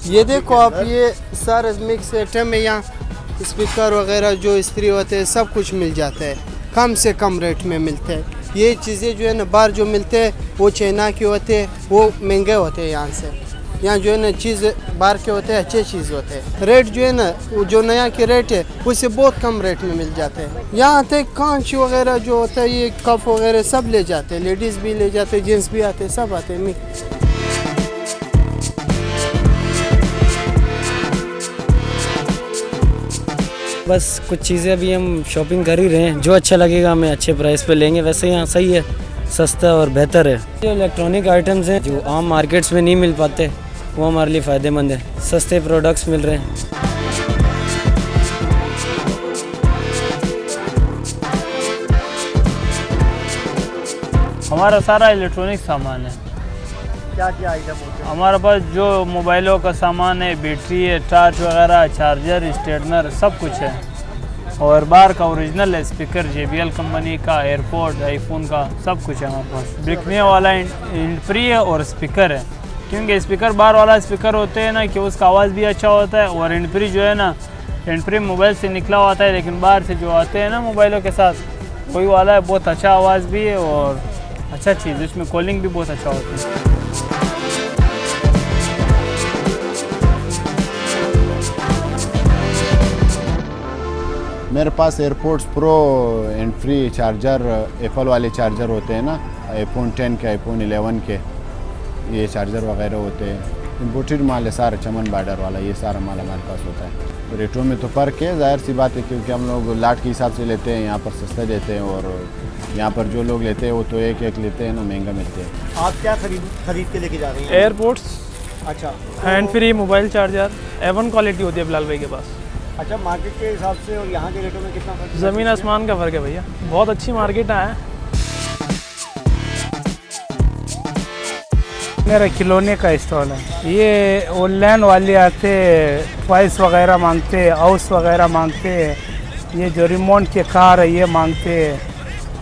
ये देखो आप, ये सारे मिक्स आइटम है। यहाँ स्पीकर वगैरह जो इस्त्री होते हैं सब कुछ मिल जाता है, कम से कम रेट में मिलते हैं। ये चीज़ें जो है ना बाहर जो मिलते हैं वो चाइना के होते हैं, वो महंगे होते हैं यहाँ से। यहाँ जो है ना चीज़ बाहर के होते हैं, अच्छे चीज़ होते हैं। रेट जो है ना जो नया के रेट है उससे बहुत कम रेट में मिल जाते हैं। यहाँ आते कांच वगैरह जो होता है, ये कप वगैरह सब ले जाते हैं, लेडीज़ भी ले जाते हैं, जेंट्स भी आते हैं, सब आते हैं। बस कुछ चीज़ें अभी हम शॉपिंग कर ही रहे हैं, जो अच्छा लगेगा हमें अच्छे प्राइस पे लेंगे। वैसे यहाँ सही है, सस्ता और बेहतर है। जो इलेक्ट्रॉनिक आइटम्स हैं जो आम मार्केट्स में नहीं मिल पाते, वो हमारे लिए फ़ायदेमंद है। सस्ते प्रोडक्ट्स मिल रहे हैं। हमारा सारा इलेक्ट्रॉनिक सामान है। क्या क्या आइटम होते हैं? हमारे पास जो मोबाइलों का सामान है, बैटरी है, टॉर्च वगैरह, चार्जर, स्ट्रेटनर, सब कुछ है। और बाहर का ओरिजिनल है, स्पीकर JBL कंपनी का, एयरपोर्ट, आईफोन का, सब कुछ है हमारे पास। बिकने वाला फ्री है और स्पीकर है, क्योंकि स्पीकर बाहर वाला स्पीकर होते हैं ना कि उसका आवाज़ भी अच्छा होता है। और फ्री जो है ना, फ्री मोबाइल से निकला होता है, लेकिन बाहर से जो आते हैं ना मोबाइलों के साथ, वही वाला है। बहुत अच्छा आवाज़ भी है और अच्छा चीज़, इसमें कॉलिंग भी बहुत अच्छा होता है। मेरे पास airports pro and free charger, Apple वाले चार्जर होते हैं ना, iPhone 10 के, iPhone 11 के, ये चार्जर वगैरह होते हैं। इम्पोर्टेड माल है सारा, चमन बॉर्डर वाला, ये सारा माल हमारे पास होता है। रेटों में तो फ़र्क है, ज़ाहिर सी बात है, क्योंकि हम लोग लाट के हिसाब से लेते हैं, यहाँ पर सस्ता देते हैं। और यहाँ पर जो लोग लेते हैं वो तो एक एक लेते हैं ना, महंगा मिलते हैं। आप क्या खरीद के लेके जा रहे हैं? एयरपोर्ट्स, अच्छा, hand free mobile charger, A1 quality होती है बिलाल भाई के पास। अच्छा, मार्केट के हिसाब से और यहाँ के रेटों में कितना फर्क है? ज़मीन आसमान का फ़र्क है भैया, बहुत अच्छी मार्केट है। मेरा खिलौने का स्टॉल है। ये ऑनलाइन वाले आते, टॉयस वगैरह मांगते, हाउस वगैरह मांगते, ये जो रिमोट के कार है ये मांगते,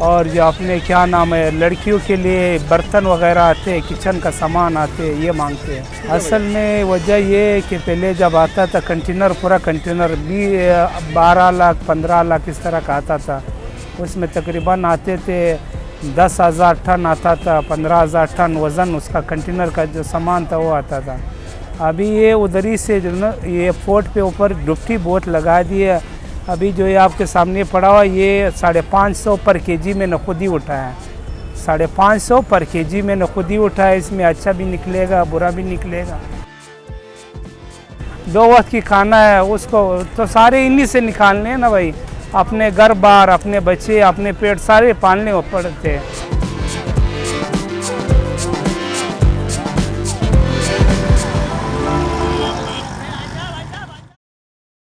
और जो अपने क्या नाम है लड़कियों के लिए बर्तन वगैरह आते, किचन का सामान आते, ये मांगते हैं। असल में वजह ये है कि पहले जब आता था कंटेनर, पूरा कंटेनर भी 12 लाख 15 लाख इस तरह का आता था, उसमें तकरीबन आते थे 10,000 टन आता था, 15,000 टन वज़न उसका कंटेनर का जो सामान था वो आता था। अभी ये उधरी से जो ना ये पोर्ट पे ऊपर डुप्टी बोट लगा दिए। अभी जो ये आपके सामने पड़ा हुआ, ये 550 पर केजी में नखुदी उठाया है। 550 पर केजी में नखुदी उठाया। इसमें अच्छा भी निकलेगा, बुरा भी निकलेगा। 2 वक्त की खाना है उसको, तो सारे इन्हीं से निकालने हैं ना भाई। अपने घर बार, अपने बच्चे, अपने पेट सारे पालने पड़ते हैं।